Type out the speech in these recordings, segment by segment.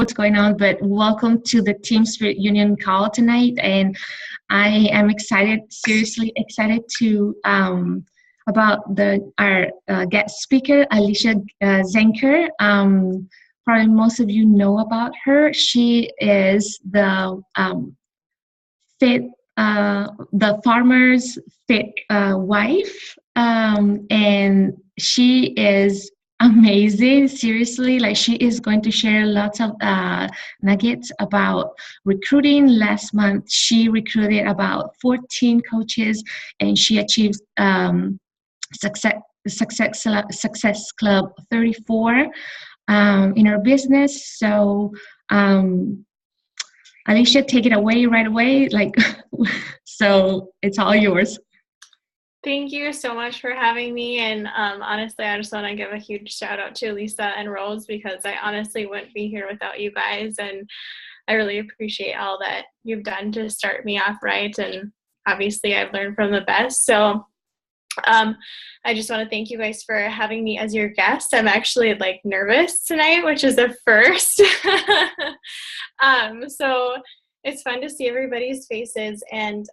what's going on, but welcome to the Team Spirit Union call tonight. And I am excited, seriously excited to about our guest speaker, Alecia Zenker. Probably most of you know about her. She is the farmer's fit wife, and she is amazing. Seriously, like she is going to share lots of nuggets about recruiting. Last month, she recruited about 14 coaches, and she achieved Success Club 34 in her business. So Alecia, take it away right away. So it's all yours. Thank you so much for having me. And honestly, I just want to give a huge shout out to Lisa and Rose, because I honestly wouldn't be here without you guys. And I really appreciate all that you've done to start me off right. And obviously I've learned from the best. So I just want to thank you guys for having me as your guest. I'm actually nervous tonight, which is a first. So it's fun to see everybody's faces, and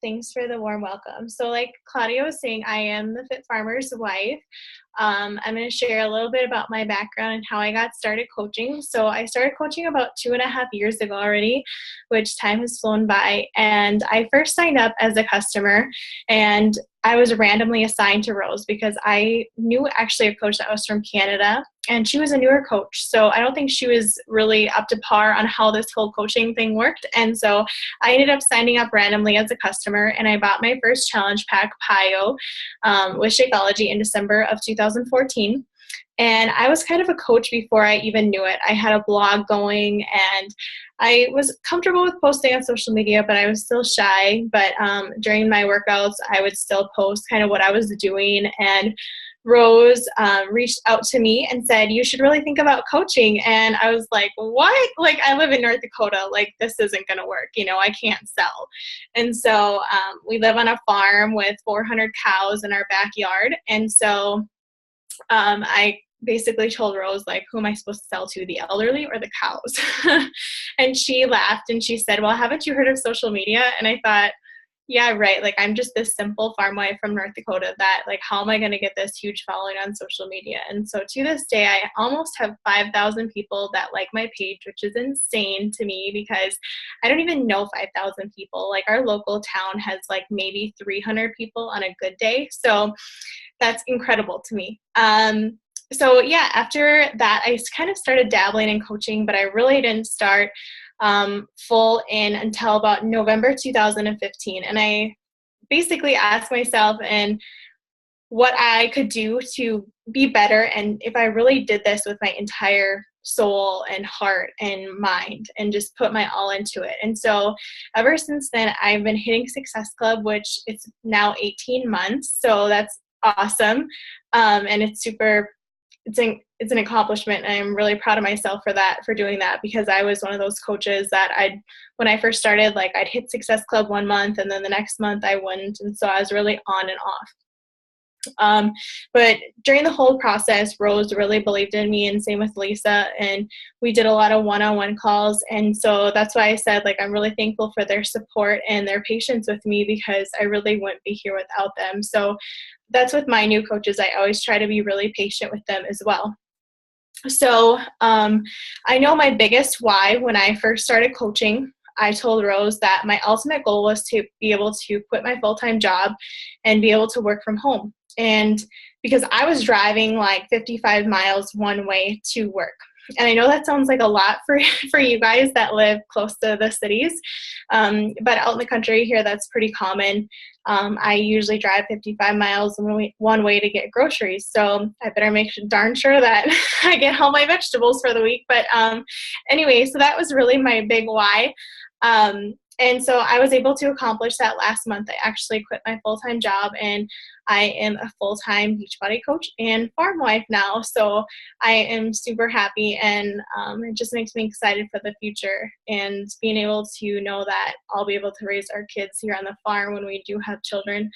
thanks for the warm welcome. So like Claudia was saying, I am the Fit Farmer's wife. I'm going to share a little bit about my background and how I got started coaching. So I started coaching about 2.5 years ago already, which time has flown by. And I first signed up as a customer, and I was randomly assigned to Rose because I knew actually a coach that was from Canada, and she was a newer coach. So I don't think she was really up to par on how this whole coaching thing worked. And so I ended up signing up randomly as a customer, and I bought my first challenge pack, PIO, with Shakeology in December of 2014. And I was kind of a coach before I even knew it. I had a blog going, and I was comfortable with posting on social media, but I was still shy. But during my workouts, I would still post kind of what I was doing. And Rose reached out to me and said, you should really think about coaching. And I was like, what? I live in North Dakota. This isn't going to work. I can't sell. And so we live on a farm with 400 cows in our backyard. And so I basically told Rose, who am I supposed to sell to, the elderly or the cows? And she laughed and she said, well, haven't you heard of social media? And I thought, yeah, right. I'm just this simple farm wife from North Dakota that how am I going to get this huge following on social media? And so to this day, I almost have 5,000 people that like my page, which is insane to me because I don't even know 5,000 people. Our local town has maybe 300 people on a good day. So that's incredible to me. So yeah, after that, I kind of started dabbling in coaching, but I really didn't start full in until about November 2015. And I basically asked myself and what I could do to be better, and if I really did this with my entire soul and heart and mind and just put my all into it. And so ever since then, I've been hitting Success Club, which it's now 18 months. So that's awesome. And it's an accomplishment. And I'm really proud of myself for doing that, because I was one of those coaches that when I first started, I'd hit Success Club 1 month and then the next month I wouldn't. And so I was really on and off. But during the whole process, Rose really believed in me, and same with Lisa. And we did a lot of one-on-one calls. And so that's why I said, I'm really thankful for their support and their patience with me, because I really wouldn't be here without them. So that's with my new coaches. I always try to be really patient with them as well. So I know my biggest why when I first started coaching, I told Rose that my ultimate goal was to be able to quit my full-time job and be able to work from home. And because I was driving 55 miles one way to work. And I know that sounds like a lot for you guys that live close to the cities, but out in the country here, that's pretty common. I usually drive 55 miles one way to get groceries, so I better make darn sure that I get all my vegetables for the week. But anyway, so that was really my big why. And so I was able to accomplish that last month. I actually quit my full-time job, and I am a full-time Beachbody coach and farm wife now. So I am super happy, and it just makes me excited for the future, and being able to know that I'll be able to raise our kids here on the farm when we do have children,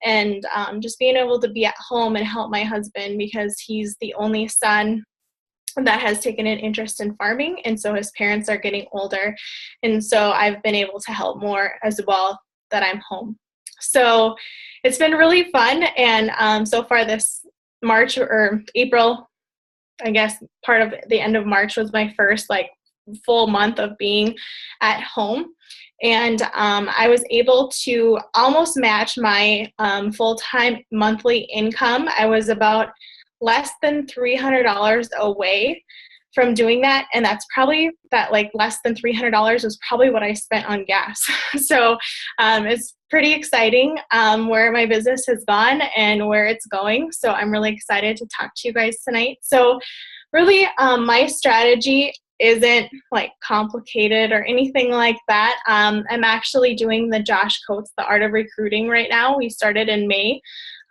and just being able to be at home and help my husband, because he's the only son that has taken an interest in farming. And so his parents are getting older. And so I've been able to help more as well that I'm home. So it's been really fun. And so far this March or April, I guess part of the end of March was my first like full month of being at home. And I was able to almost match my full-time monthly income. I was about less than $300 away from doing that. And that's probably that like less than $300 was probably what I spent on gas. So it's pretty exciting where my business has gone and where it's going. So I'm really excited to talk to you guys tonight. So really my strategy isn't like complicated or anything like that. I'm actually doing the Josh Coates, The Art of Recruiting right now. We started in May,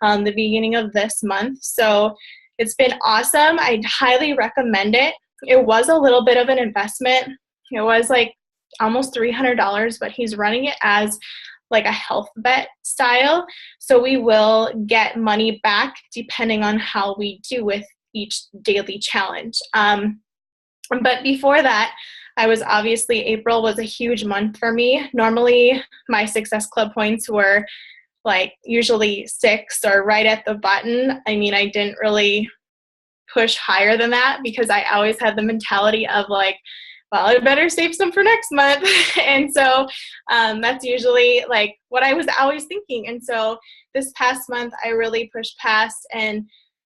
the beginning of this month. So it's been awesome. I'd highly recommend it. It was a little bit of an investment. It was like almost $300, but he's running it as like a health bet style. So we will get money back depending on how we do with each daily challenge. But before that, April was a huge month for me. Normally my Success Club points were like usually 6 or right at the button. I mean, I didn't really push higher than that because I always had the mentality of like, well, I better save some for next month. And so that's usually like what I was always thinking. And so this past month, I really pushed past and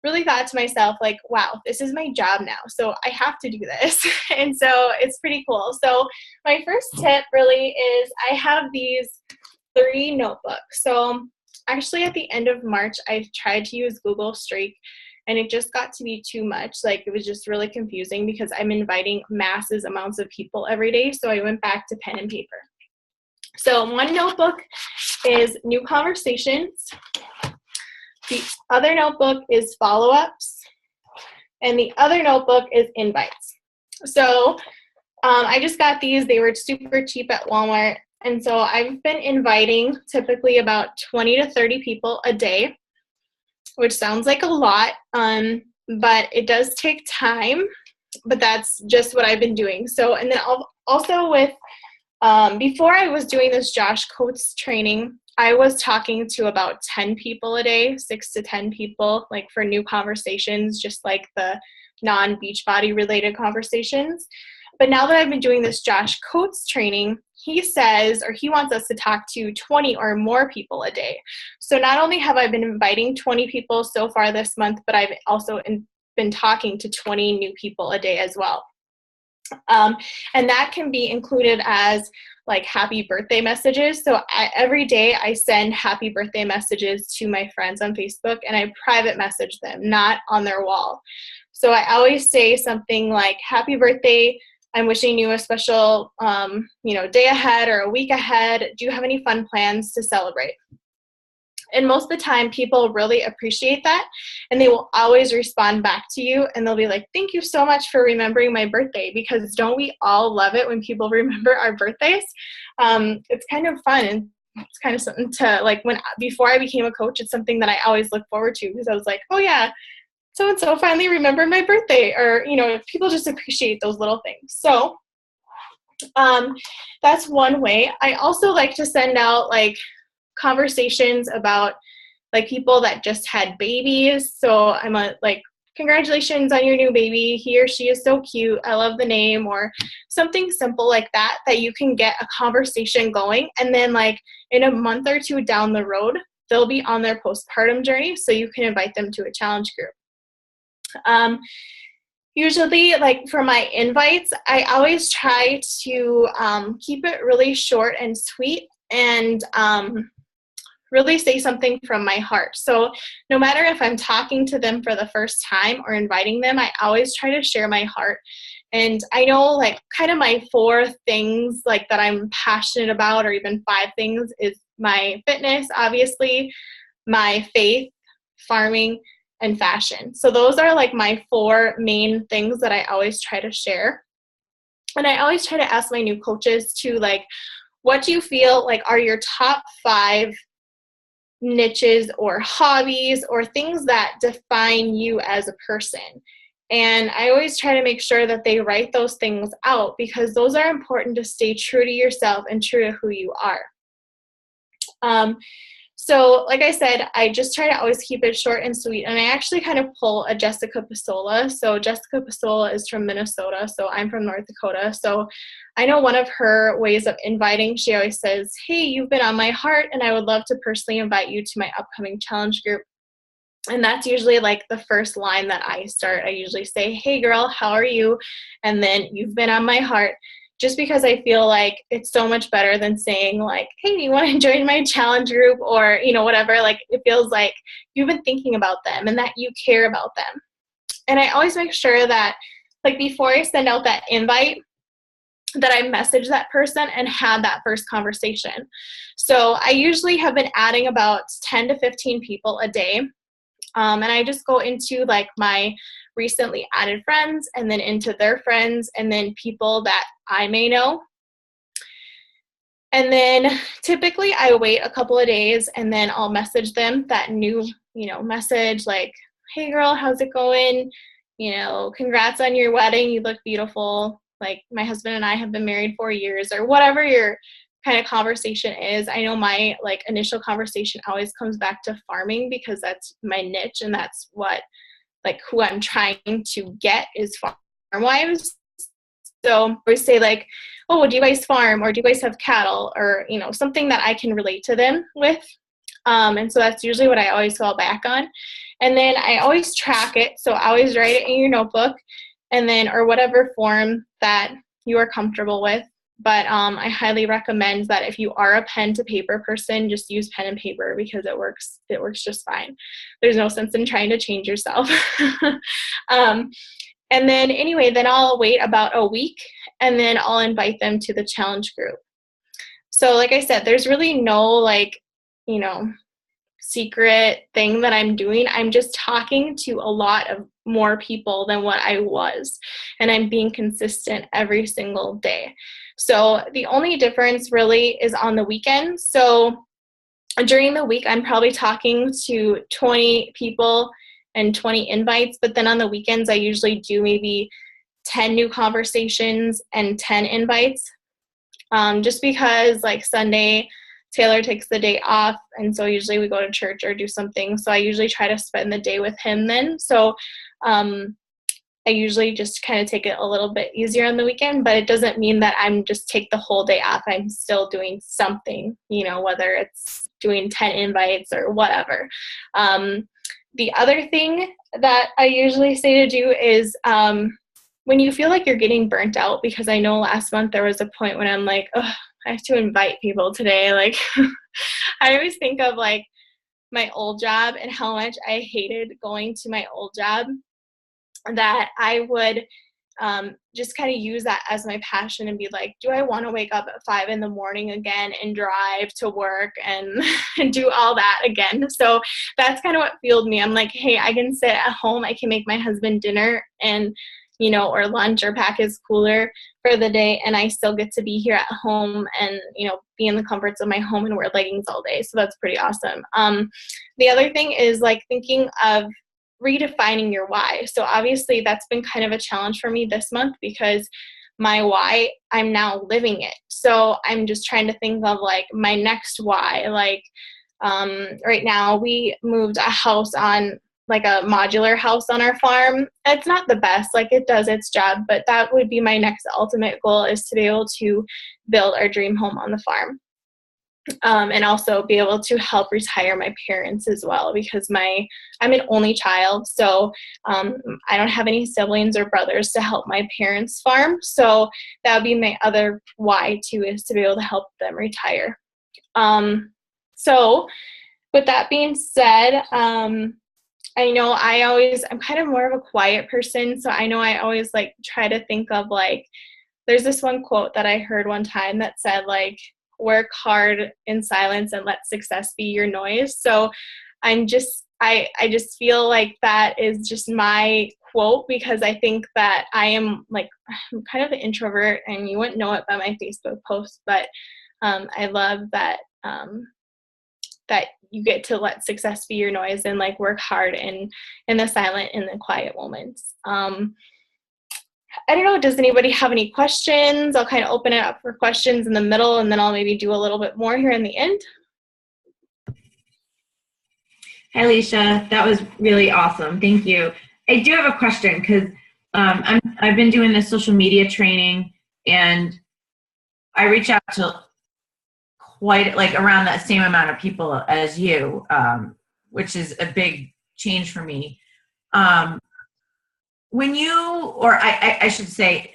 really thought to myself, like, wow, this is my job now. So I have to do this. And so it's pretty cool. So my first tip really is I have these 3 notebooks. So actually at the end of March, I tried to use Google Streak and it just got to be too much. Like it was just really confusing because I'm inviting massive amounts of people every day. So I went back to pen and paper. So one notebook is new conversations. The other notebook is follow-ups. And the other notebook is invites. So I just got these. They were super cheap at Walmart. And so I've been inviting typically about 20 to 30 people a day, which sounds like a lot, but it does take time, but that's just what I've been doing. So, and then also with, before I was doing this Josh Coates training, I was talking to about 10 people a day, 6 to 10 people, like for new conversations, just like the non-Beachbody related conversations. But now that I've been doing this Josh Coates training, he says, or he wants us to talk to 20 or more people a day. So not only have I been inviting 20 people so far this month, but I've also been talking to 20 new people a day as well. And that can be included as like happy birthday messages. So every day I send happy birthday messages to my friends on Facebook and I private message them, not on their wall. So I always say something like, happy birthday, I'm wishing you a special, day ahead or a week ahead. Do you have any fun plans to celebrate? And most of the time, people really appreciate that, and they will always respond back to you, and they'll be like, thank you so much for remembering my birthday, because don't we all love it when people remember our birthdays? It's kind of fun, and it's kind of something to, like, before I became a coach, it's something that I always look forward to, because I was like, oh yeah, so-and-so finally remembered my birthday, or, people just appreciate those little things. So that's one way. I also like to send out, like, conversations about, like, people that just had babies. So I'm like, congratulations on your new baby. He or she is so cute. I love the name, or something simple like that you can get a conversation going. And then, like, in a month or two down the road, they'll be on their postpartum journey. So you can invite them to a challenge group. Usually, like, for my invites, I always try to keep it really short and sweet, and really say something from my heart. So no matter if I'm talking to them for the first time or inviting them, I always try to share my heart. And I know, like, kind of my 4 things, like, that I'm passionate about, or even 5 things, is my fitness, obviously, my faith, farming, and fashion. So those are, like, my 4 main things that I always try to share. And I always try to ask my new coaches to, like, what do you feel like are your top 5 niches or hobbies or things that define you as a person? And I always try to make sure that they write those things out, because those are important to stay true to yourself and true to who you are. So like I said, I just try to always keep it short and sweet. And I actually kind of pull a Jessica Pasola. So Jessica Pasola is from Minnesota. So I'm from North Dakota. So I know one of her ways of inviting, she always says, hey, you've been on my heart, and I would love to personally invite you to my upcoming challenge group. And that's usually like the first line that I start. I usually say, hey girl, how are you? And then, you've been on my heart. Just because I feel like it's so much better than saying like, hey, do you want to join my challenge group, or, whatever. Like, it feels like you've been thinking about them and that you care about them. And I always make sure that, like, before I send out that invite, that I message that person and had that first conversation. So I usually have been adding about 10 to 15 people a day. And I just go into like my recently added friends, and then into their friends, and then people that I may know. And then typically I wait a couple of days, and then I'll message them that new, message like, hey girl, how's it going? Congrats on your wedding. You look beautiful. Like, my husband and I have been married 4 years, or whatever your kind of conversation is. I know my like initial conversation always comes back to farming, because that's my niche, and that's what, like, who I'm trying to get is farm wives. So I always say like, oh, do you guys farm, or do you guys have cattle, or something that I can relate to them with. And so that's usually what I always fall back on. And then I always track it. So I always write it in your notebook, and then, or whatever form that you are comfortable with. But I highly recommend that if you are a pen to paper person, just use pen and paper, because it works just fine. There's no sense in trying to change yourself. And then anyway, then I'll wait about a week, and then I'll invite them to the challenge group. So like I said, there's really no like, secret thing that I'm doing. I'm just talking to a lot of more people than what I was, and I'm being consistent every single day. So the only difference really is on the weekends. So during the week, I'm probably talking to 20 people and 20 invites, but then on the weekends, I usually do maybe 10 new conversations and 10 invites, just because like Sunday, Taylor takes the day off, and so usually we go to church or do something. So I usually try to spend the day with him then. So I usually just kind of take it a little bit easier on the weekend, but it doesn't mean that I'm just take the whole day off. I'm still doing something, whether it's doing 10 invites or whatever. The other thing that I usually say to do is when you feel like you're getting burnt out, because I know last month there was a point when I'm like, oh, I have to invite people today. Like, I always think of like my old job and how much I hated going to my old job, that I would just kind of use that as my passion and be like, do I want to wake up at 5 a.m. again and drive to work and do all that again? So that's kind of what fueled me. I'm like, hey, I can sit at home. I can make my husband dinner and, or lunch, or pack his cooler for the day, and I still get to be here at home and, be in the comforts of my home and wear leggings all day. So that's pretty awesome. The other thing is like thinking of redefining your why. So obviously that's been kind of a challenge for me this month, because my why, I'm now living it. So I'm just trying to think of like my next why. Like right now we moved a house on like a modular house on our farm. It's not the best, like it does its job, but that would be my next ultimate goal, is to be able to build our dream home on the farm. And also be able to help retire my parents as well, because I'm an only child. So I don't have any siblings or brothers to help my parents farm. So that would be my other why too, is to be able to help them retire. So with that being said, I know I'm kind of more of a quiet person. So I know I always like try to think of like, there's this one quote that I heard one time that said like, work hard in silence and let success be your noise. So I just feel like that is just my quote, because I think that I'm kind of an introvert, and you wouldn't know it by my Facebook post, but I love that that you get to let success be your noise and like work hard in the silent and the quiet moments. I don't know, does anybody have any questions? I'll kind of open it up for questions in the middle, and then I'll maybe do a little bit more here in the end. Hi, Alecia. That was really awesome. Thank you. I do have a question because I've been doing this social media training, and I reach out to quite like around that same amount of people as you, which is a big change for me. When you, or I should say,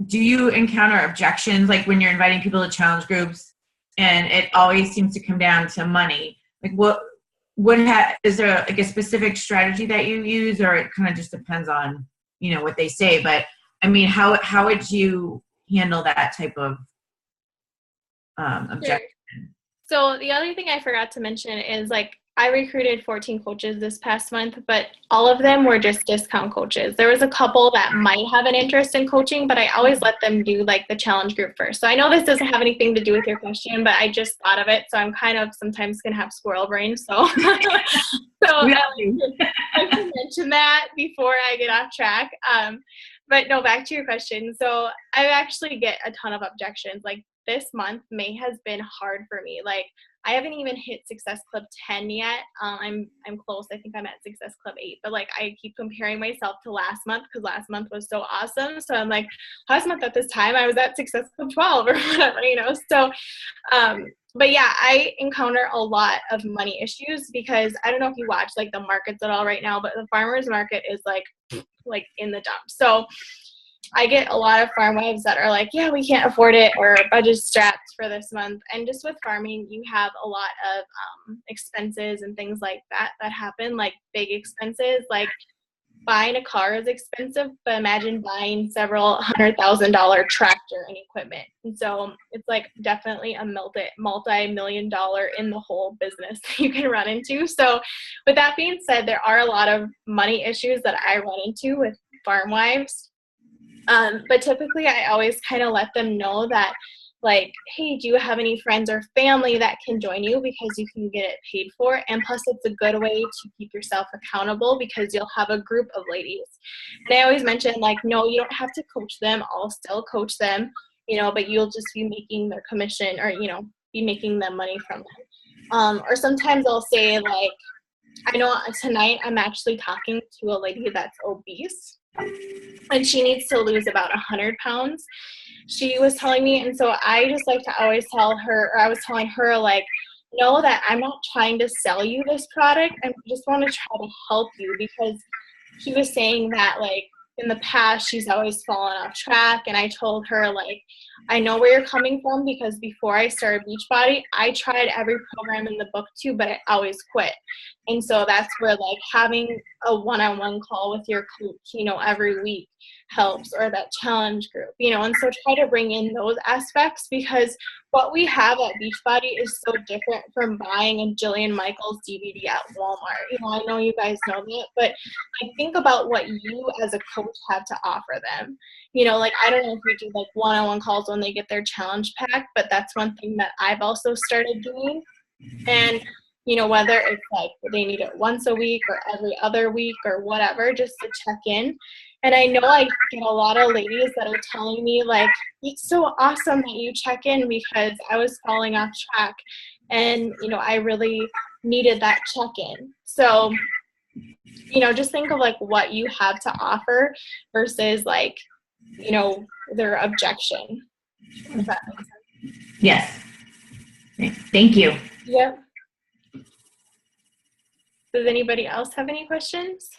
do you encounter objections like when you're inviting people to challenge groups, and it always seems to come down to money? Like is there like a specific strategy that you use, or it kind of just depends on, you know, what they say? But I mean, how would you handle that type of objection? Sure. So the other thing I forgot to mention is like I recruited 14 coaches this past month, but all of them were just discount coaches. There was a couple that might have an interest in coaching, but I always let them do like the challenge group first. So I know this doesn't have anything to do with your question, but I just thought of it. So I'm kind of sometimes going to have squirrel brain. So, I can mention that before I get off track. But no, back to your question. So I actually get a ton of objections. Like this month, May has been hard for me. Like I haven't even hit Success Club 10 yet. I'm close. I think I'm at Success Club 8. But like I keep comparing myself to last month because last month was so awesome. So I'm like, last month at this time I was at Success Club 12 or whatever, you know. So, but yeah, I encounter a lot of money issues because I don't know if you watch like the markets at all right now, but the farmers market is like in the dump. So I get a lot of farm wives that are like, yeah, we can't afford it, or budget strapped for this month. And just with farming, you have a lot of expenses and things like that happen, like big expenses. Like buying a car is expensive, but imagine buying several $100,000 tractor and equipment. And so it's like definitely a multi-million-dollar in the whole business that you can run into. So with that being said, there are a lot of money issues that I run into with farm wives. But typically I always kind of let them know that like, hey, do you have any friends or family that can join you because you can get it paid for? And plus it's a good way to keep yourself accountable because you'll have a group of ladies. And I always mention like, no, you don't have to coach them. I'll still coach them, you know, but you'll just be making their commission or, you know, be making them money from them. Or sometimes I'll say like, I know tonight I'm actually talking to a lady that's obese and she needs to lose about 100 pounds. She was telling me, and so I just like to always tell her, or I was telling her like, know that I'm not trying to sell you this product. I just want to try to help you because she was saying that like in the past she's always fallen off track, and I told her like, I know where you're coming from because before I started Beachbody, I tried every program in the book too, but I always quit. And so that's where like having a one-on-one call with your coach, you know, every week helps, or that challenge group, you know. And so try to bring in those aspects because what we have at Beachbody is so different from buying a Jillian Michaels DVD at Walmart. You know, I know you guys know that, but like think about what you as a coach have to offer them. You know, like I don't know if you do like one-on-one calls when they get their challenge pack, but that's one thing that I've also started doing. And you know, whether it's like they need it once a week or every other week or whatever, just to check in. And I know I get a lot of ladies that are telling me like, it's so awesome that you check in because I was falling off track and, you know, I really needed that check-in. So, you know, just think of like what you have to offer versus like, you know, their objection. If that makes sense. Yes. Thank you. Yep. Does anybody else have any questions?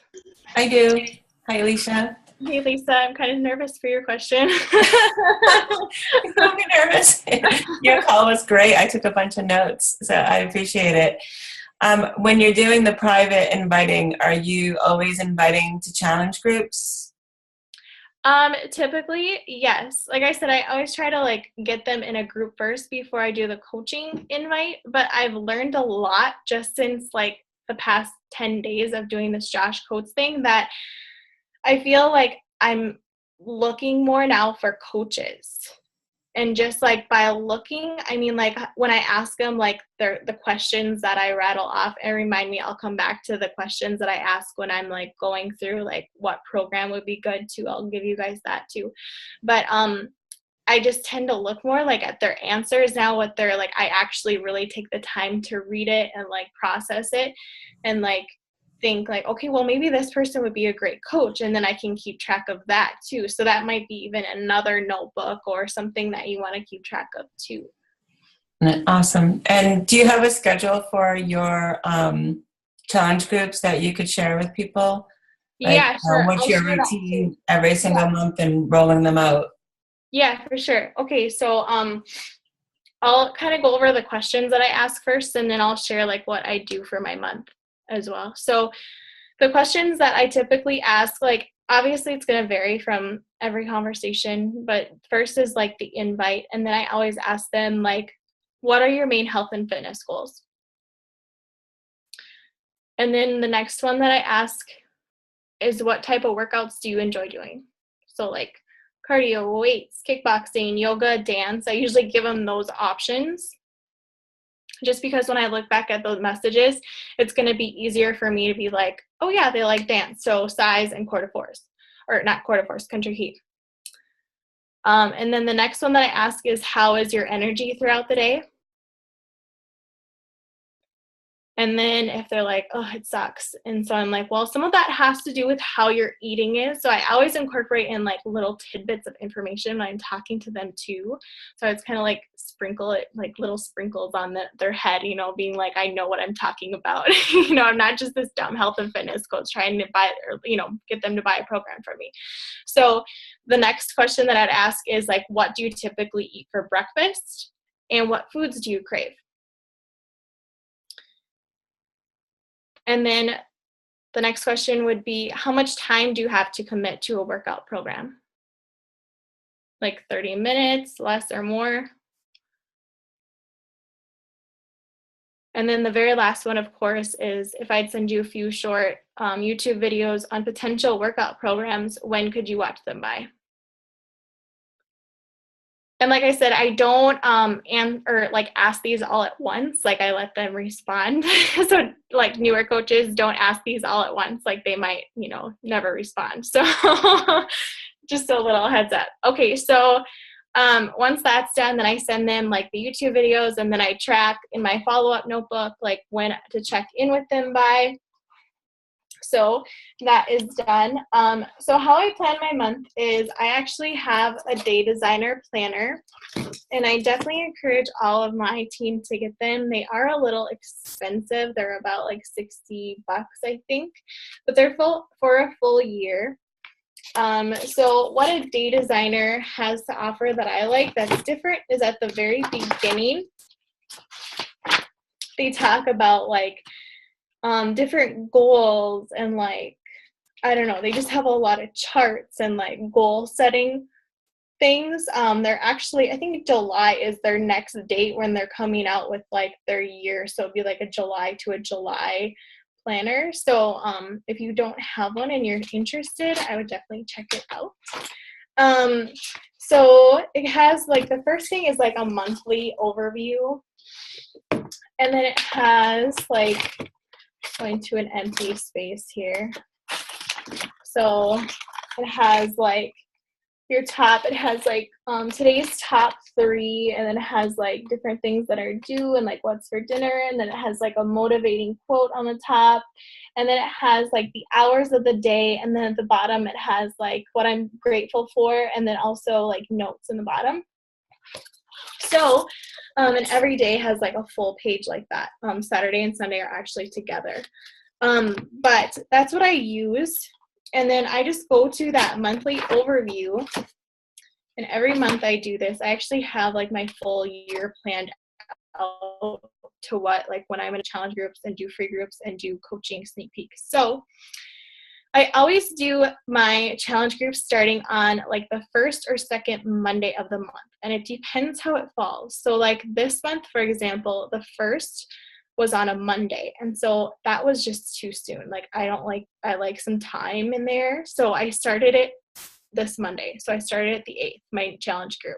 I do. Hi, Alecia. Hey, Lisa. I'm kind of nervous for your question. Don't be nervous. Your call was great. I took a bunch of notes, so I appreciate it. When you're doing the private inviting, are you always inviting to challenge groups? Typically, yes. Like I said, I always try to like get them in a group first before I do the coaching invite, but I've learned a lot just since like the past 10 days of doing this Josh Coates thing that I feel like I'm looking more now for coaches. And just like by looking, I mean, like when I ask them like the questions that I rattle off and remind me, I'll come back to the questions that I ask when I'm like going through like what program would be good too. I'll give you guys that too. But I just tend to look more like at their answers now, what they're like, I actually really take the time to read it and like process it and like think like, okay, well, maybe this person would be a great coach. And then I can keep track of that too. So that might be even another notebook or something that you want to keep track of too. Awesome. And do you have a schedule for your challenge groups that you could share with people? Like, Yeah, sure. What's I'll your share that routine too. every single month and rolling them out? Yeah, for sure. Okay, so I'll kind of go over the questions that I ask first, and then I'll share like what I do for my month as well. So the questions that I typically ask, like obviously it's going to vary from every conversation, but first is like the invite, and then I always ask them like, what are your main health and fitness goals? And then the next one that I ask is, what type of workouts do you enjoy doing? So like cardio, weights, kickboxing, yoga, dance. I usually give them those options just because when I look back at those messages, it's going to be easier for me to be like, oh yeah, they like dance. So size and quarter force, or not quarter force, country heat. And then the next one that I ask is, how is your energy throughout the day? And then if they're like, oh, it sucks. And so I'm like, well, some of that has to do with how your eating is. So I always incorporate in like little tidbits of information when I'm talking to them too. So it's kind of like sprinkle it, like little sprinkles on their head, you know, being like, I know what I'm talking about. You know, I'm not just this dumb health and fitness coach trying to buy or, you know, get them to buy a program from me. So the next question that I'd ask is like, what do you typically eat for breakfast? And what foods do you crave? And then the next question would be, how much time do you have to commit to a workout program? Like 30 minutes, less or more? And then the very last one, of course, is if I'd send you a few short YouTube videos on potential workout programs, when could you watch them by? And like I said, I don't ask these all at once. Like I let them respond. So like newer coaches don't ask these all at once. Like they might, you know, never respond. So just a little heads up. Okay, so once that's done, then I send them like the YouTube videos, and then I track in my follow-up notebook like when to check in with them by. So that is done. So how I plan my month is I actually have a day designer planner, and I definitely encourage all of my team to get them. They are a little expensive. They're about like $60, I think, but they're for a full year. So what a day designer has to offer that I like that's different is at the very beginning, they talk about like different goals and like, I don't know, they just have a lot of charts and like goal setting things. They're actually, I think July is their next date when they're coming out with like their year. So it'd be like a July to a July planner. So if you don't have one and you're interested, I would definitely check it out. So it has like, the first thing is like a monthly overview. And then it has like, going to an empty space here. So it has like your top, it has like today's top 3, and then it has like different things that are due and like what's for dinner, and then it has like a motivating quote on the top, and then it has like the hours of the day, and then at the bottom it has like what I'm grateful for, and then also like notes in the bottom. So and every day has like a full page like that. Saturday and Sunday are actually together. But that's what I use. And then I just go to that monthly overview. And every month I do this. I actually have like my full year planned out to what, like when I'm in challenge groups and do free groups and do coaching sneak peeks. So I always do my challenge group starting on like the first or second Monday of the month, and it depends how it falls. So like this month, for example, the first was on a Monday, and so that was just too soon. Like I like some time in there, so I started it this Monday. So I started at the 8th, my challenge group.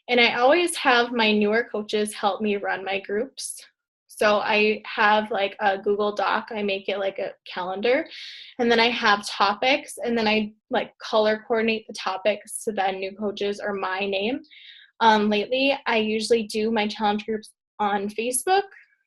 And I always have my newer coaches help me run my groups. So I have like a Google Doc, I make it like a calendar, and then I have topics, and then I like color coordinate the topics so that new coaches or my name. Lately, I usually do my challenge groups on Facebook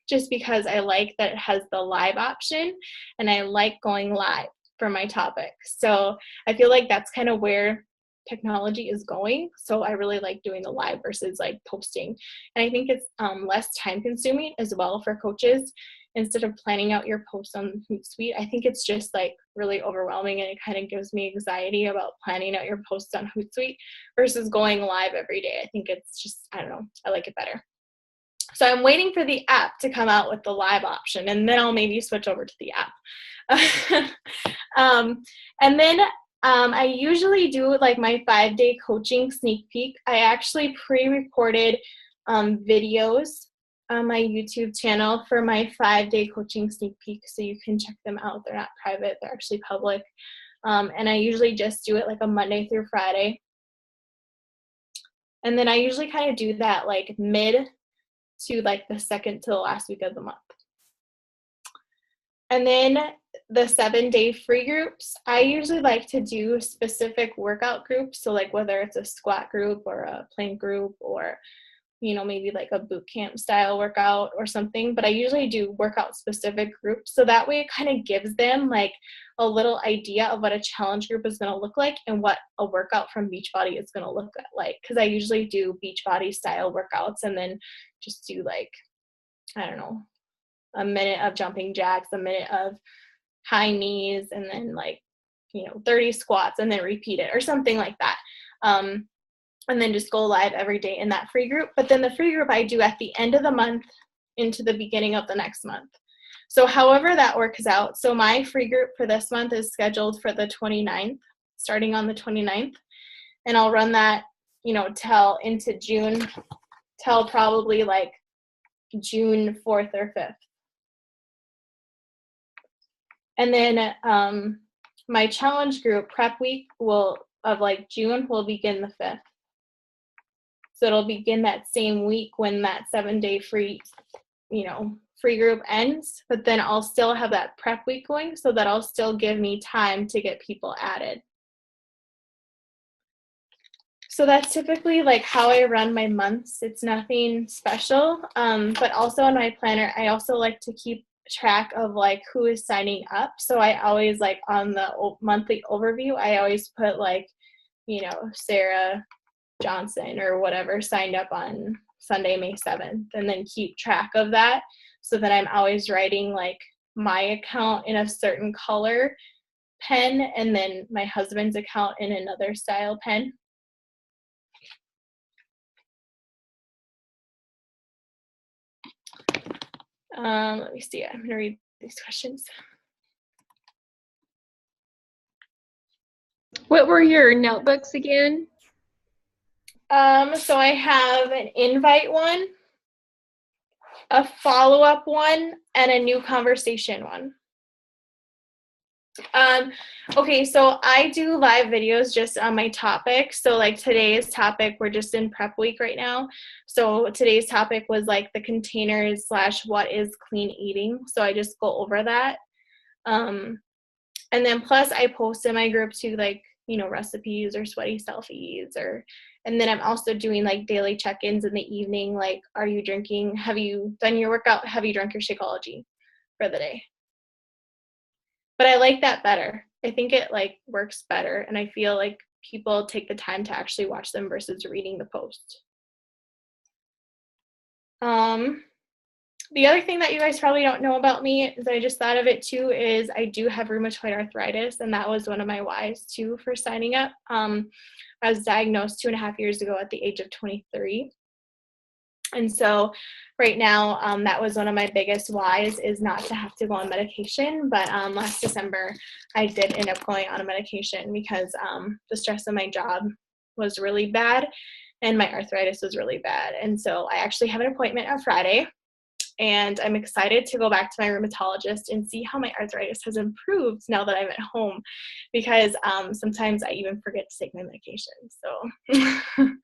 just because I like that it has the live option, and I like going live for my topics. So I feel like that's kind of where technology is going. So I really like doing the live versus like posting. And I think it's less time consuming as well for coaches. Instead of planning out your posts on Hootsuite, I think it's just like really overwhelming, and it kind of gives me anxiety about planning out your posts on Hootsuite versus going live every day. I think it's just, I don't know, I like it better. So I'm waiting for the app to come out with the live option, and then I'll maybe switch over to the app. And then I usually do like my 5-day coaching sneak peek. I actually pre-recorded videos on my YouTube channel for my 5-day coaching sneak peek, so you can check them out. They're not private, they're actually public. And I usually just do it like a Monday through Friday. And then I usually kind of do that like mid to like the second to the last week of the month. And then the 7-day free groups, I usually like to do specific workout groups. So like whether it's a squat group or a plank group or, you know, maybe like a boot camp style workout or something. But I usually do workout specific groups. So that way it kind of gives them like a little idea of what a challenge group is going to look like and what a workout from Beachbody is going to look like. Because I usually do Beachbody style workouts and then just do like, I don't know, a minute of jumping jacks, a minute of high knees, and then like, you know, 30 squats and then repeat it or something like that. And then just go live every day in that free group. But then the free group I do at the end of the month into the beginning of the next month. So however that works out. So my free group for this month is scheduled for the 29th, starting on the 29th. And I'll run that, you know, till into June, till probably like June 4th or 5th. And then my challenge group prep week of like June will begin the 5th. So it'll begin that same week when that 7-day free, you know, free group ends, but then I'll still have that prep week going, so that'll still give me time to get people added. So that's typically like how I run my months. It's nothing special, but also in my planner, I also like to keep track of like who is signing up. So I always like on the monthly overview, I always put like, you know, Sarah Johnson or whatever signed up on Sunday, May 7th, and then keep track of that so that I'm always writing like my account in a certain color pen and then my husband's account in another style pen. Let me see. I'm going to read these questions. What were your notebooks again? So I have an invite one, a follow-up one, and a new conversation one. Okay, so I do live videos just on my topic. So like today's topic, we're just in prep week right now. So today's topic was like the containers / what is clean eating. So I just go over that. And then plus I post in my group too, like, you know, recipes or sweaty selfies and then I'm also doing like daily check-ins in the evening. Like, are you drinking? Have you done your workout? Have you drunk your Shakeology for the day? But I like that better. I think it like works better. And I feel like people take the time to actually watch them versus reading the post. The other thing that you guys probably don't know about me is I just thought of it too is I do have rheumatoid arthritis, and that was one of my whys too for signing up. I was diagnosed 2.5 years ago at the age of 23. And so right now, that was one of my biggest whys is not to have to go on medication. But last December, I did end up going on a medication because the stress of my job was really bad and my arthritis was really bad. And so I actually have an appointment on Friday. And I'm excited to go back to my rheumatologist and see how my arthritis has improved now that I'm at home, because sometimes I even forget to take my medication. So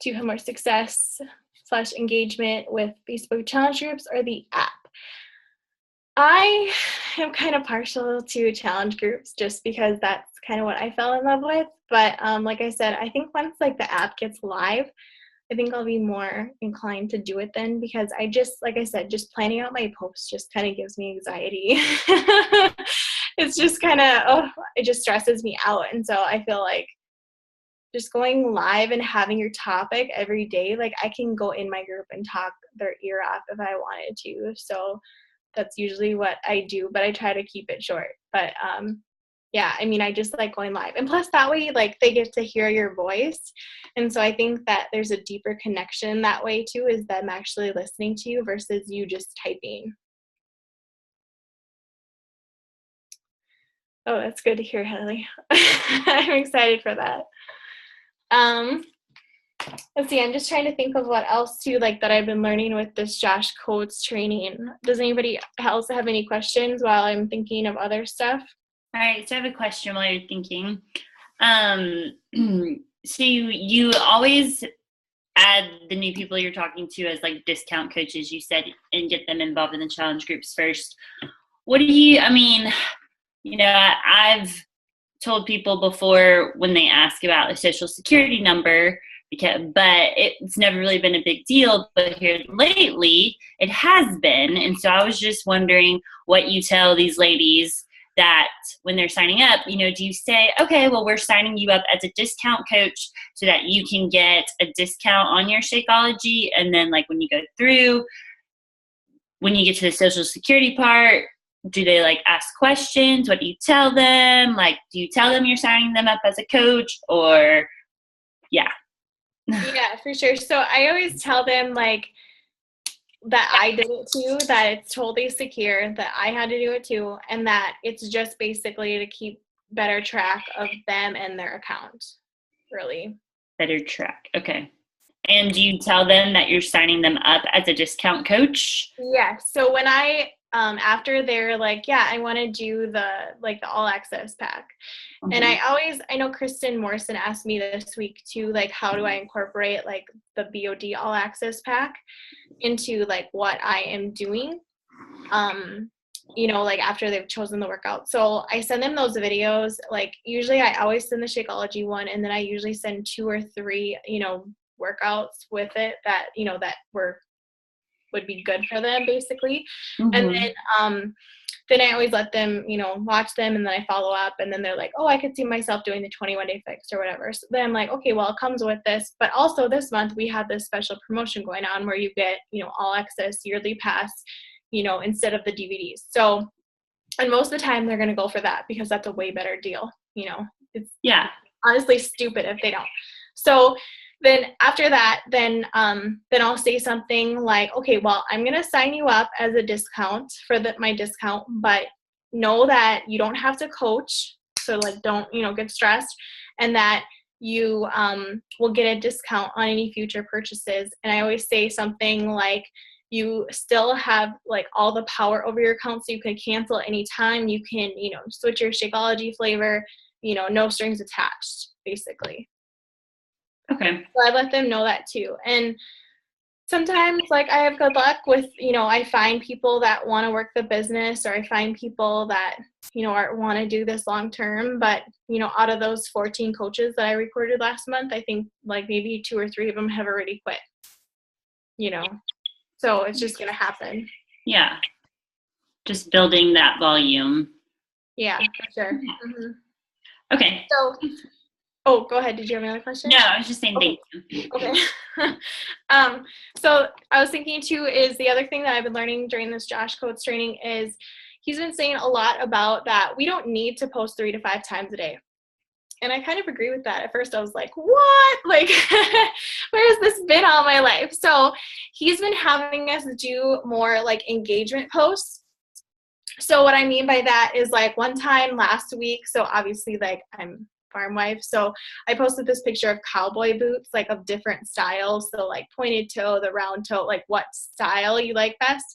to have more success / engagement with Facebook challenge groups or the app? I am kind of partial to challenge groups just because that's kind of what I fell in love with. But like I said, I think once like the app gets live, I think I'll be more inclined to do it then, because I just, like I said, just planning out my posts just kind of gives me anxiety. It's just kind of, it just stresses me out. And so I feel like just going live and having your topic every day, like I can go in my group and talk their ear off if I wanted to. So that's usually what I do, but I try to keep it short. But yeah, I mean, I just like going live. And plus that way, like they get to hear your voice. And so I think that there's a deeper connection that way too, is them actually listening to you versus you just typing. Oh, that's good to hear, Haley. I'm excited for that. Let's see, I'm just trying to think of what else too, like that I've been learning with this Josh Coates training. Does anybody else have any questions while I'm thinking of other stuff? All right, so I have a question while you're thinking. So you always add the new people you're talking to as like discount coaches, you said, and get them involved in the challenge groups first. What do you, I mean, you know, I've told people before when they ask about a social security number, but it's never really been a big deal. But here lately, it has been. And so I was just wondering what you tell these ladies that when they're signing up, you know, do you say, okay, well, we're signing you up as a discount coach so that you can get a discount on your Shakeology? And then like when you go through, when you get to the social security part, do they like ask questions? What do you tell them? Like, do you tell them you're signing them up as a coach, or yeah? Yeah, for sure. So I always tell them like that I did it too, that it's totally secure, that I had to do it too, and that it's just basically to keep better track of them and their account, really. Better track. Okay. And do you tell them that you're signing them up as a discount coach? Yeah. So when I after they're like, yeah, I want to do the all access pack. Mm-hmm. And I know Kristen Morrison asked me this week too, like, how do I incorporate like the BOD all access pack into like what I am doing, you know, like after they've chosen the workout. So I send them those videos. Like usually I always send the Shakeology one, and then I usually send 2 or 3, you know, workouts with it that, you know, that would be good for them basically. Mm-hmm. And then I always let them, you know, watch them, and then I follow up, and then they're like, oh, I could see myself doing the 21-day fix or whatever. So then I'm like, okay, well, it comes with this, but also this month we have this special promotion going on where you get, you know, all access yearly pass, you know, instead of the DVDs. So, and most of the time they're going to go for that because that's a way better deal. You know, it's honestly stupid if they don't. So then after that, then I'll say something like, okay, well, I'm going to sign you up as a discount for my discount, but know that you don't have to coach. So like, don't, you know, get stressed, and that you will get a discount on any future purchases. And I always say something like, you still have like all the power over your account, so you can cancel anytime. You can, you know, switch your Shakeology flavor, you know, no strings attached, basically. Okay. So I let them know that too. And sometimes like I have good luck with, you know, I find people that want to work the business, or I find people that, you know, want to do this long term. But, you know, out of those 14 coaches that I recorded last month, I think like maybe 2 or 3 of them have already quit, you know. So it's just going to happen. Yeah. Just building that volume. Yeah, for sure. Mm-hmm. Okay. So, oh, go ahead. Did you have another question? No, I was just saying thank you. Okay. So I was thinking too, is the other thing that I've been learning during this Josh Coates training is he's been saying a lot about that we don't need to post 3 to 5 times a day. And I kind of agree with that. At first I was like, what? Like, where has this been all my life? So he's been having us do more like engagement posts. So what I mean by that is like one time last week, so obviously like I'm farm wife, so I posted this picture of cowboy boots, like of different styles. So like pointed toe, the round toe, like what style you like best.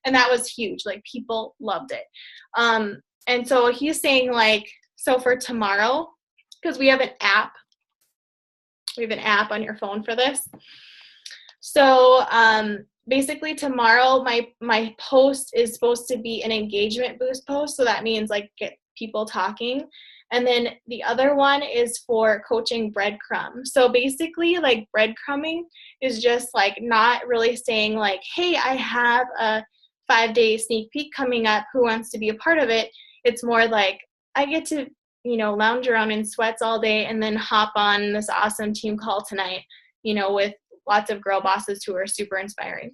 And that was huge. Like people loved it. And so he's saying like, so for tomorrow, because we have an app We have an app on your phone for this. So basically tomorrow my post is supposed to be an engagement boost post. So that means like get people talking. And then the other one is for coaching breadcrumb. So basically like breadcrumbing is just like not really saying like, hey, I have a 5-day sneak peek coming up. Who wants to be a part of it? It's more like I get to, lounge around in sweats all day and then hop on this awesome team call tonight, with lots of girl bosses who are super inspiring,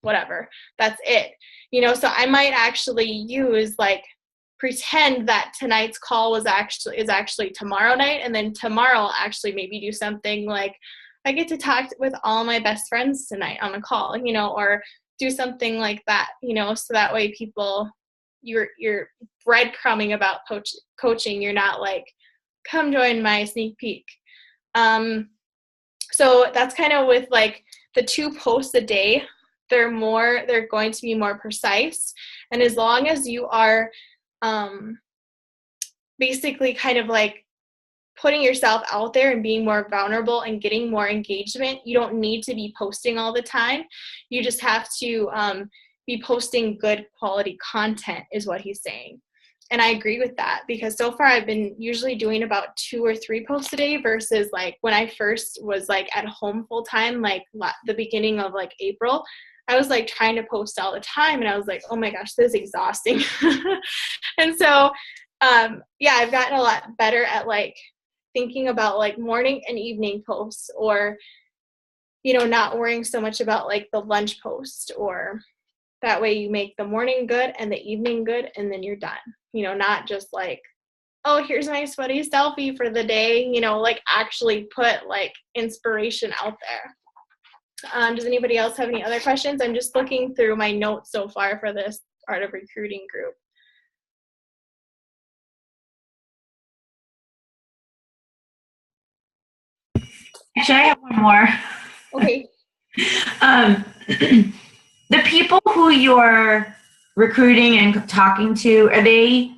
whatever. That's it. So I might actually use like pretend that tonight's call is actually tomorrow night, and then tomorrow I'll actually maybe do something like I get to talk with all my best friends tonight on a call, or do something like that, so that way people, you're breadcrumbing about coaching. You're not like, come join my sneak peek. So that's kind of with like the 2 posts a day. They're going to be more precise, and as long as you are basically kind of like putting yourself out there and being more vulnerable and getting more engagement, you don't need to be posting all the time. You just have to be posting good quality content is what he's saying. And I agree with that, because so far I've been usually doing about 2 or 3 posts a day versus like when I first was like at home full time, like the beginning of like April, I was like trying to post all the time and I was like, oh my gosh, this is exhausting. And so, I've gotten a lot better at like thinking about like morning and evening posts, or, not worrying so much about like the lunch post, or that way you make the morning good and the evening good and then you're done, not just like, oh, here's my sweaty selfie for the day, like actually put like inspiration out there. Does anybody else have any other questions? I'm just looking through my notes so far for this Art of Recruiting group. Actually, I have one more. Okay. The people who you're recruiting and talking to, are they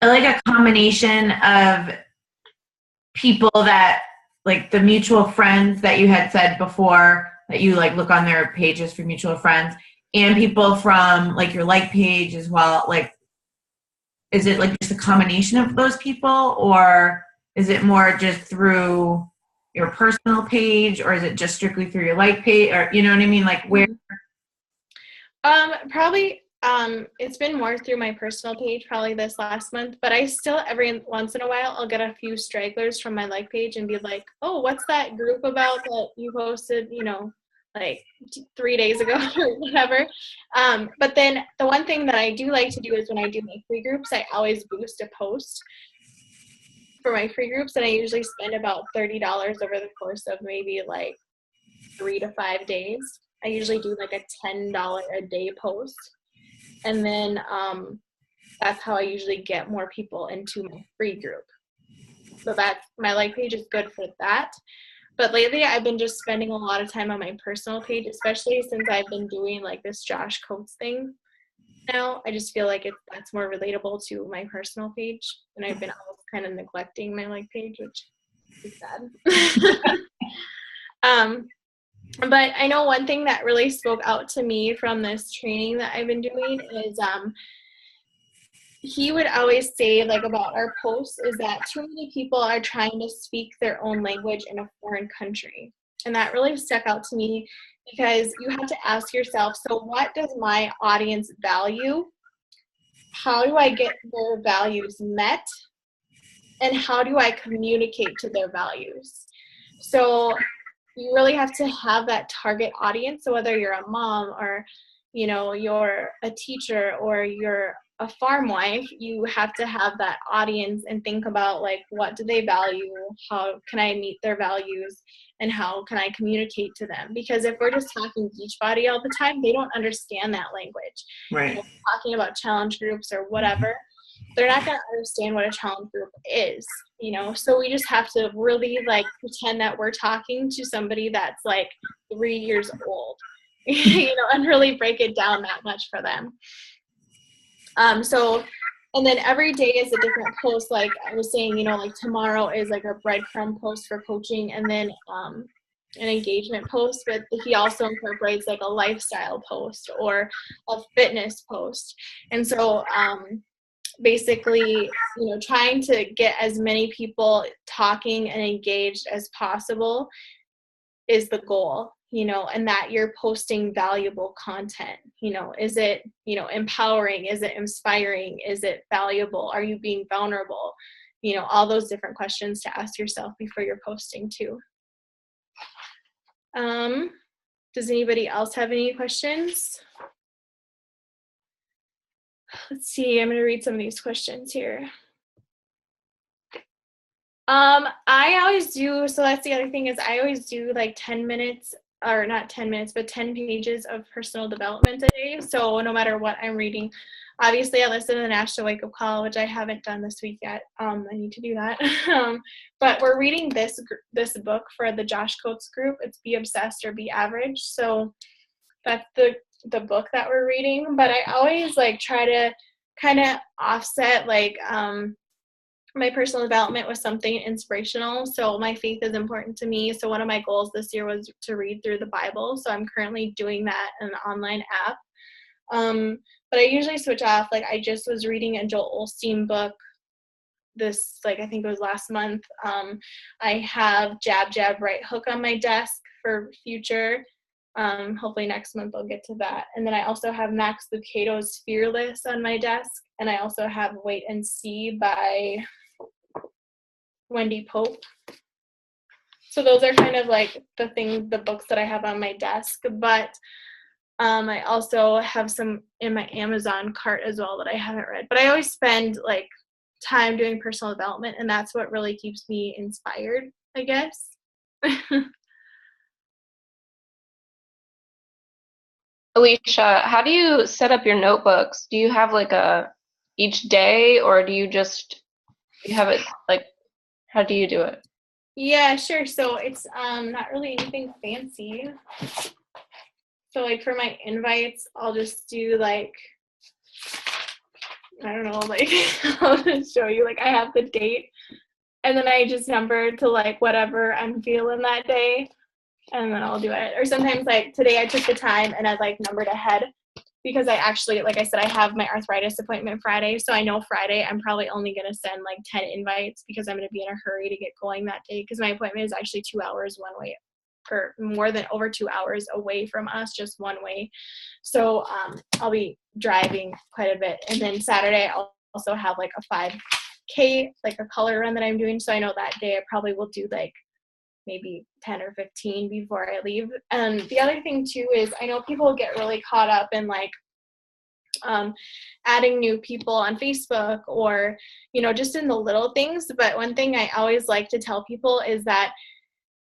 like a combination of people that, like the mutual friends that you had said before, that you like look on their pages for mutual friends, and people from like your like page as well? Like, is it like just a combination of those people, or is it more just through your personal page, or is it just strictly through your like page, or you know what I mean? Like where? Probably it's been more through my personal page probably this last month, but I still every once in a while I'll get a few stragglers from my like page and be like, oh, what's that group about that you posted, like 3 days ago or whatever. But then the one thing that I do like to do is when I do my free groups, I always boost a post for my free groups, and I usually spend about $30 over the course of maybe like 3 to 5 days. I usually do like a $10 a day post, and then that's how I usually get more people into my free group. So that's my like page is good for that. But lately I've been just spending a lot of time on my personal page, especially since I've been doing like this Josh Coates thing now. I just feel like that's more relatable to my personal page, and I've been kind of neglecting my like page, which is sad. But I know one thing that really spoke out to me from this training that I've been doing is he would always say like about our posts is that too many people are trying to speak their own language in a foreign country. And that really stuck out to me, because you have to ask yourself, so what does my audience value? How do I get their values met? And how do I communicate to their values? So you really have to have that target audience. So whether you're a mom or, you're a teacher or you're a farm wife, you have to have that audience and think about like, what do they value? How can I meet their values? And how can I communicate to them? Because if we're just talking Beachbody all the time, they don't understand that language. Right. Talking about challenge groups or whatever, they're not going to understand what a challenge group is, so we just have to really like pretend that we're talking to somebody that's like 3 years old, and really break it down that much for them. So And then every day is a different post. Like I was saying, like tomorrow is like a breadcrumb post for coaching, and then an engagement post, but he also incorporates like a lifestyle post or a fitness post. And so basically, trying to get as many people talking and engaged as possible is the goal, and that you're posting valuable content. Is it, empowering? Is it inspiring? Is it valuable? Are you being vulnerable? All those different questions to ask yourself before you're posting too. Does anybody else have any questions? Let's see, I'm going to read some of these questions here. I always do, so that's the other thing, is I always do like 10 minutes, or not 10 minutes, but 10 pages of personal development a day. So no matter what I'm reading, obviously I listen to the National Wake Up Call, which I haven't done this week yet. I need to do that. But we're reading this book for the Josh Coates group. It's Be Obsessed or Be Average. So that's the book that we're reading. But I always like try to kind of offset like my personal development with something inspirational. So my faith is important to me. So one of my goals this year was to read through the Bible. So I'm currently doing that in an online app. But I usually switch off. Like I just was reading a Joel Osteen book this, like I think it was last month. I have Jab, Jab, Right Hook on my desk for future. Hopefully next month I'll get to that. And then I also have Max Lucado's Fearless on my desk. And I also have Wait and See by Wendy Pope. So those are kind of like the books that I have on my desk. But I also have some in my Amazon cart as well that I haven't read. But I always spend like time doing personal development, and that's what really keeps me inspired, I guess. Alecia, how do you set up your notebooks? Do you have like each day, or do you have it like, how do you do it? Yeah, sure. So it's not really anything fancy. So like for my invites, I'll just do like, I don't know, like I'll just show you, like I have the date and then I just number to like whatever I'm feeling that day, and then I'll do it. Or sometimes like today I took the time and I like numbered ahead because I actually, like I said, I have my arthritis appointment Friday. So I know Friday I'm probably only going to send like 10 invites because I'm going to be in a hurry to get going that day, because my appointment is actually 2 hours one way, or more than over 2 hours away from us, just one way. So I'll be driving quite a bit. And then Saturday I'll also have like a 5K, like a color run that I'm doing. So I know that day I probably will do like maybe 10 or 15 before I leave. And the other thing too is I know people get really caught up in like adding new people on Facebook or, just in the little things. But one thing I always like to tell people is that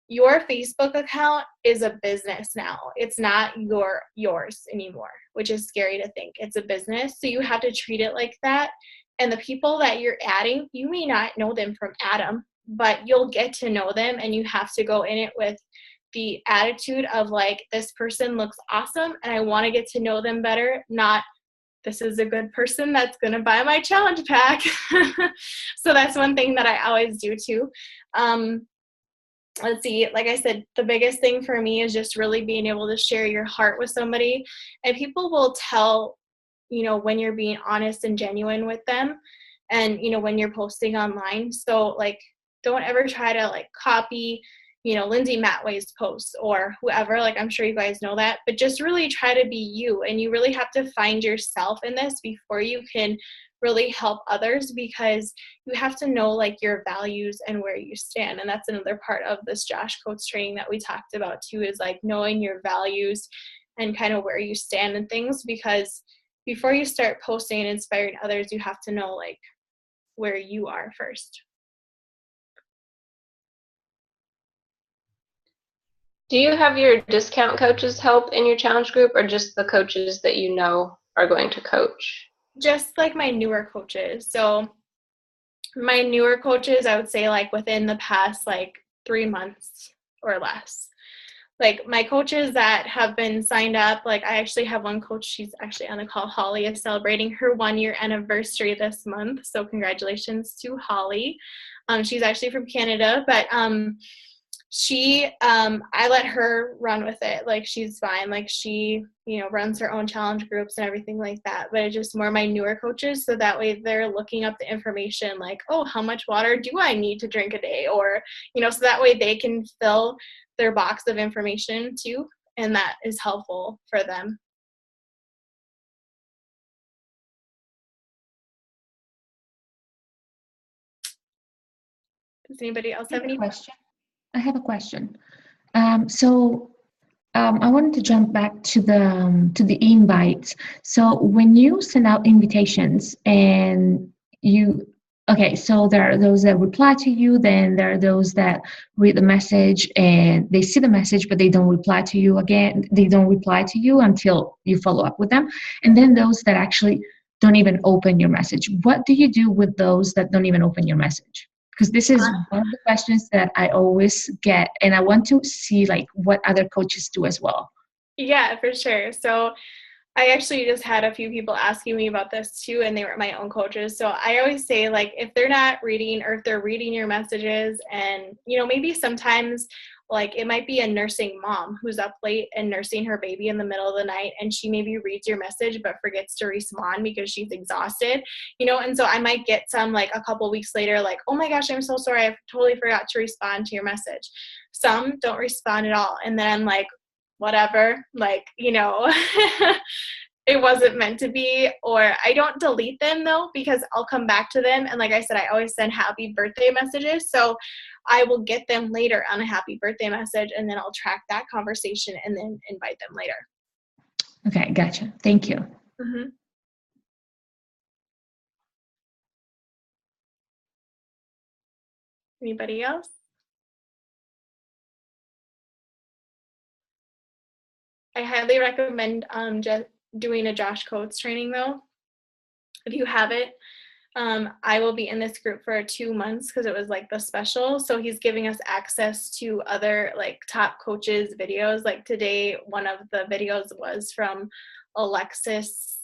your Facebook account is a business now. It's not yours anymore, which is scary to think. It's a business. So you have to treat it like that. And the people that you're adding, you may not know them from Adam, but you'll get to know them, and you have to go in it with the attitude of like, this person looks awesome and I want to get to know them better, not this is a good person that's going to buy my challenge pack. So that's one thing that I always do too. Let's see, like I said, the biggest thing for me is just really being able to share your heart with somebody, and people will tell, when you're being honest and genuine with them, and, when you're posting online. So like, don't ever try to like copy, Lindsay Matway's posts or whoever, like I'm sure you guys know that, but just really try to be you. And you really have to find yourself in this before you can really help others, because you have to know like your values and where you stand. And that's another part of this Josh Coates training that we talked about too, is like knowing your values and kind of where you stand and things, because before you start posting and inspiring others, you have to know like where you are first. Do you have your discount coaches help in your challenge group, or just the coaches that you know are going to coach? Just like my newer coaches. So my newer coaches, I would say like within the past like 3 months or less. like my coaches that have been signed up, like I actually have one coach, she's actually on the call, Holly, is celebrating her 1-year anniversary this month. So congratulations to Holly. She's actually from Canada, but she I let her run with it. Like she's fine. Like she, you know, runs her own challenge groups and everything like that. But it's just more my newer coaches, so that way they're looking up the information like, oh, how much water do I need to drink a day? Or, you know, so that way they can fill their box of information too, and that is helpful for them. Does anybody else have any question? I have a question. I wanted to jump back to the invites. So when you send out invitations and so there are those that reply to you, then there are those that read the message and they see the message, but they don't reply to you again. They don't reply to you until you follow up with them. And then those that actually don't even open your message. What do you do with those that don't even open your message? Because this is one of the questions that I always get, and I want to see like what other coaches do as well. Yeah, for sure. So I actually just had a few people asking me about this too, and they were my own coaches. So I always say, like, if they're not reading, or if they're reading your messages, and, you know, maybe sometimes like it might be a nursing mom who's up late and nursing her baby in the middle of the night, and she maybe reads your message but forgets to respond because she's exhausted, you know. And so I might get some like a couple weeks later, like, oh my gosh, I'm so sorry, I totally forgot to respond to your message. Some don't respond at all, and then I'm like, whatever, like, you know, it wasn't meant to be. Or I don't delete them though, because I'll come back to them, and like I said, I always send happy birthday messages, so I will get them later on a happy birthday message, and then I'll track that conversation and then invite them later. Okay, gotcha. Thank you. Mm-hmm. Anybody else? I highly recommend just doing a Josh Coates training though, if you have it. I will be in this group for 2 months because it was like the special. So he's giving us access to other like top coaches' videos. Like today, one of the videos was from Alexis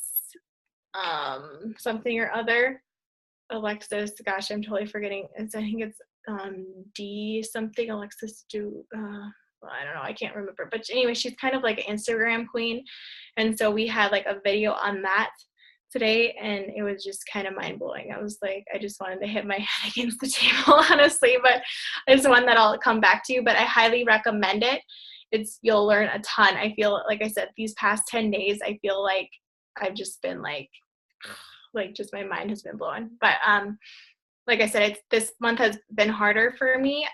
something or other. Alexis, gosh, I'm totally forgetting. I think it's D something, Alexis do. Well, I don't know, I can't remember. But anyway, she's kind of like an Instagram queen. And so we had like a video on that today, and it was just kind of mind-blowing. I was like, I just wanted to hit my head against the table, honestly, but it's one that I'll come back to. But I highly recommend it. You'll learn a ton. I feel, like I said, these past 10 days, I feel like I've just been like just my mind has been blown. But like I said, this month has been harder for me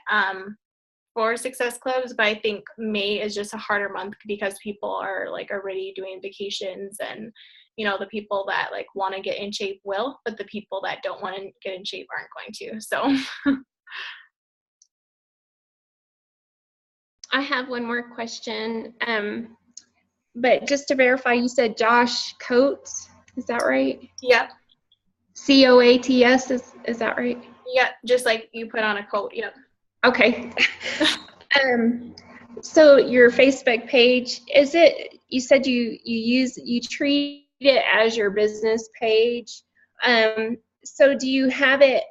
for Success Clubs, but I think May is just a harder month because people are like already doing vacations, and you know, the people that like want to get in shape will, but the people that don't want to get in shape aren't going to. So I have one more question. But just to verify, you said Josh Coates, is that right? Yep. Coats, is that right? Yep, just like you put on a coat. Yep. Okay. So your Facebook page, is it, you said you treat it as your business page. So do you have it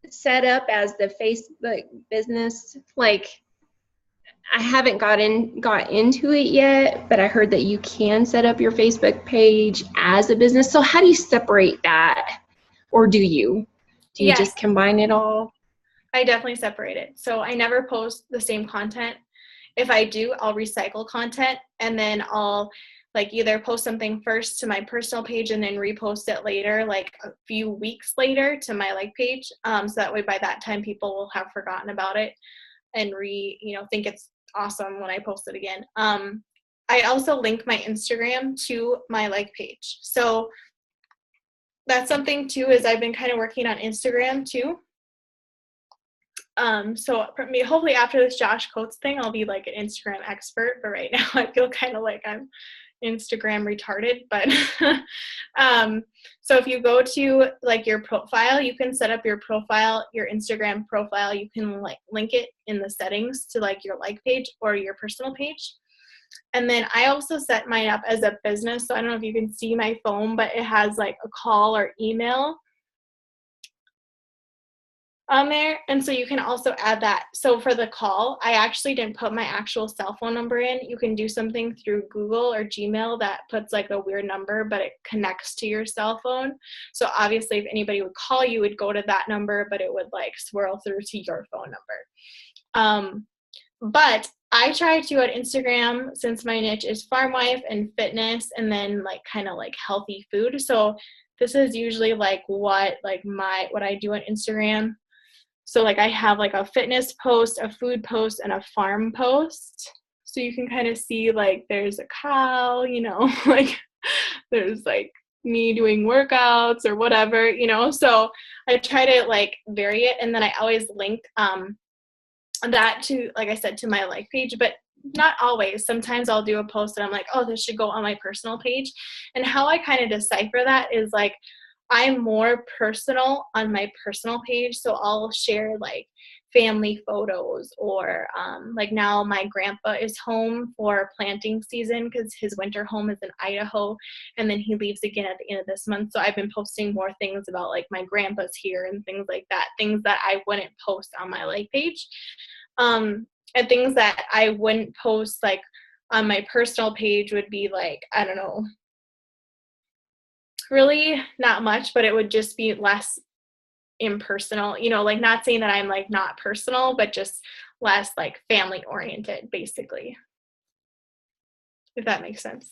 set up as the Facebook business? Like, I haven't got into it yet, but I heard that you can set up your Facebook page as a business. So how do you separate that? Or do you? Do you just combine it all? I definitely separate it. So I never post the same content. If I do, I'll recycle content, and then I'll like either post something first to my personal page and then repost it later, like a few weeks later to my like page. So that way by that time people will have forgotten about it and think it's awesome when I post it again. I also link my Instagram to my like page. So that's something too, is I've been kind of working on Instagram too. So for me, hopefully after this Josh Coates thing, I'll be like an Instagram expert, but right now I feel kind of like I'm Instagram retarded, but so if you go to like your profile, you can set up your profile, your Instagram profile. You can like link it in the settings to like your like page or your personal page. And then I also set mine up as a business. So I don't know if you can see my phone, but it has like a call or email on there. And so you can also add that. So for the call, I actually didn't put my actual cell phone number in. You can do something through Google or Gmail that puts like a weird number, but it connects to your cell phone. So obviously if anybody would call you, would go to that number, but it would like swirl through to your phone number. But I try to at Instagram, since my niche is farm wife and fitness, and then like kind of like healthy food. So this is usually like what I do on Instagram. So like I have like a fitness post, a food post, and a farm post. So you can kind of see like there's a cow, you know, like there's like me doing workouts or whatever, you know. So I try to like vary it, and then I always link that to, like I said, to my like page, but not always. Sometimes I'll do a post and I'm like, oh, this should go on my personal page. And how I kind of decipher that is like I'm more personal on my personal page. So I'll share like family photos or like now my grandpa is home for planting season because his winter home is in Idaho, and then he leaves again at the end of this month. So I've been posting more things about like my grandpa's here and things like that, things that I wouldn't post on my like page, and things that I wouldn't post like on my personal page would be like, I don't know, really not much, but it would just be less impersonal, you know, like not saying that I'm like not personal, but just less like family oriented, basically, if that makes sense.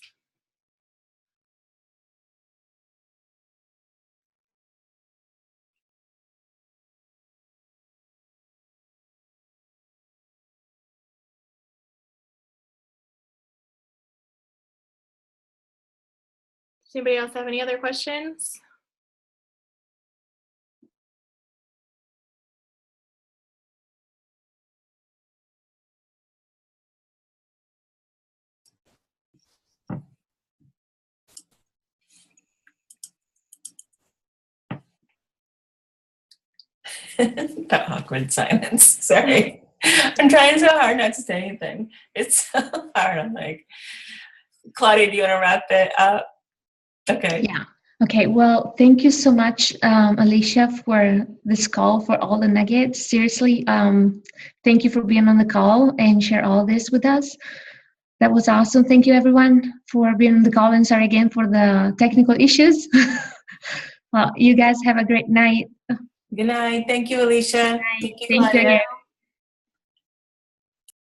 Does anybody else have any other questions? The awkward silence. Sorry. I'm trying so hard not to say anything. It's so hard. I'm like, Claudia, do you want to wrap it up? Okay. Yeah. Okay. Well, thank you so much, Alecia, for this call, for all the nuggets. Seriously, thank you for being on the call and share all this with us. That was awesome. Thank you, everyone, for being on the call, and sorry again for the technical issues. Well, you guys have a great night. Good night. Thank you, Alecia. Thank you, Thank you Claudia. again.